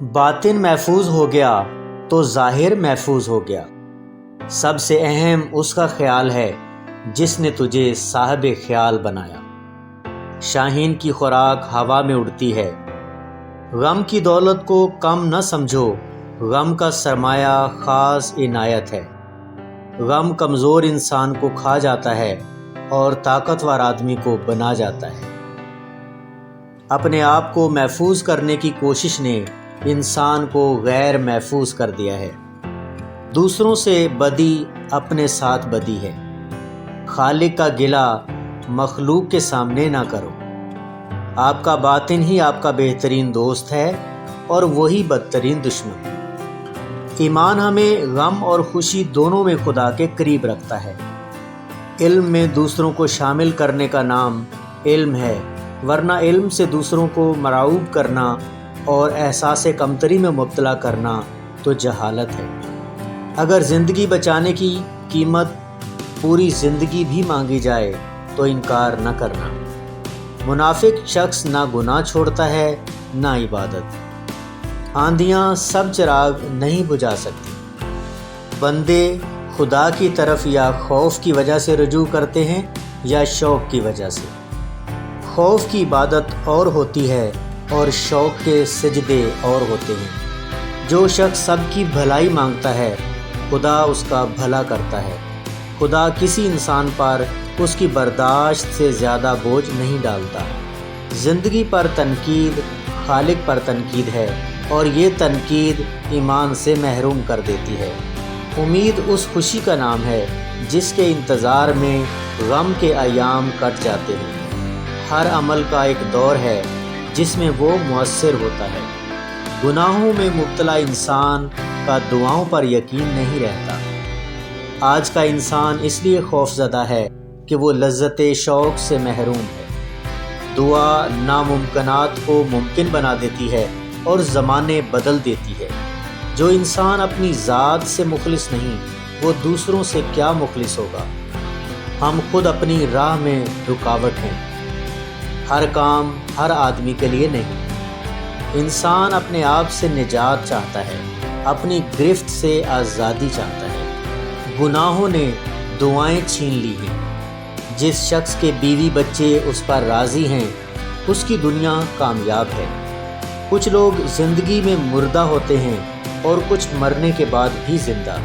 باطن محفوظ ہو گیا تو ظاہر محفوظ ہو گیا۔ سب سے اہم اس کا خیال ہے جس نے تجھے صاحب خیال بنایا۔ شاہین کی خوراک ہوا میں اڑتی ہے۔ غم کی دولت کو کم نہ سمجھو، غم کا سرمایہ خاص عنایت ہے۔ غم کمزور انسان کو کھا جاتا ہے اور طاقتور آدمی کو بنا جاتا ہے۔ اپنے آپ کو محفوظ کرنے کی کوشش نے انسان کو غیر محفوظ کر دیا ہے۔ دوسروں سے بدی اپنے ساتھ بدی ہے۔ خالق کا گلہ مخلوق کے سامنے نہ کرو۔ آپ کا باطن ہی آپ کا بہترین دوست ہے اور وہی بدترین دشمن۔ ایمان ہمیں غم اور خوشی دونوں میں خدا کے قریب رکھتا ہے۔ علم میں دوسروں کو شامل کرنے کا نام علم ہے، ورنہ علم سے دوسروں کو مرعوب کرنا اور احساس کمتری میں مبتلا کرنا تو جہالت ہے۔ اگر زندگی بچانے کی قیمت پوری زندگی بھی مانگی جائے تو انکار نہ کرنا۔ منافق شخص نہ گناہ چھوڑتا ہے نہ عبادت۔ آندیاں سب چراغ نہیں بجھا سکتی۔ بندے خدا کی طرف یا خوف کی وجہ سے رجوع کرتے ہیں یا شوق کی وجہ سے۔ خوف کی عبادت اور ہوتی ہے اور شوق کے سجدے اور ہوتے ہیں۔ جو شخص سب کی بھلائی مانگتا ہے خدا اس کا بھلا کرتا ہے۔ خدا کسی انسان پر اس کی برداشت سے زیادہ بوجھ نہیں ڈالتا۔ زندگی پر تنقید خالق پر تنقید ہے اور یہ تنقید ایمان سے محروم کر دیتی ہے۔ امید اس خوشی کا نام ہے جس کے انتظار میں غم کے ایام کٹ جاتے ہیں۔ ہر عمل کا ایک دور ہے جس میں وہ مؤثر ہوتا ہے۔ گناہوں میں مبتلا انسان کا دعاؤں پر یقین نہیں رہتا۔ آج کا انسان اس لیے خوف زدہ ہے کہ وہ لذت شوق سے محروم ہے۔ دعا ناممکنات کو ممکن بنا دیتی ہے اور زمانے بدل دیتی ہے۔ جو انسان اپنی ذات سے مخلص نہیں، وہ دوسروں سے کیا مخلص ہوگا؟ ہم خود اپنی راہ میں رکاوٹ ہیں۔ ہر کام ہر آدمی کے لیے نہیں۔ انسان اپنے آپ سے نجات چاہتا ہے، اپنی گرفت سے آزادی چاہتا ہے۔ گناہوں نے دعائیں چھین لی ہیں۔ جس شخص کے بیوی بچے اس پر راضی ہیں اس کی دنیا کامیاب ہے۔ کچھ لوگ زندگی میں مردہ ہوتے ہیں اور کچھ مرنے کے بعد بھی زندہ۔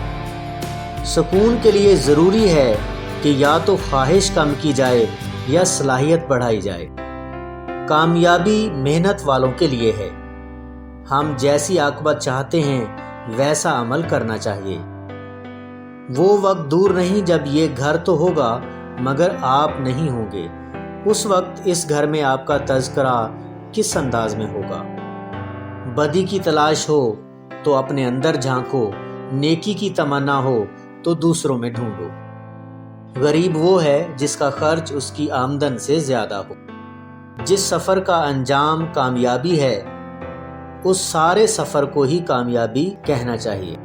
سکون کے لیے ضروری ہے کہ یا تو خواہش کم کی جائے یا صلاحیت بڑھائی جائے۔ کامیابی محنت والوں کے لیے ہے۔ ہم جیسی عاقبت چاہتے ہیں ویسا عمل کرنا چاہیے۔ وہ وقت دور نہیں جب یہ گھر تو ہوگا مگر آپ نہیں ہوں گے۔ اس وقت اس گھر میں آپ کا تذکرہ کس انداز میں ہوگا؟ بدی کی تلاش ہو تو اپنے اندر جھانکو، نیکی کی تمنا ہو تو دوسروں میں ڈھونڈو۔ غریب وہ ہے جس کا خرچ اس کی آمدن سے زیادہ ہو۔ جس سفر کا انجام کامیابی ہے اس سارے سفر کو ہی کامیابی کہنا چاہیے۔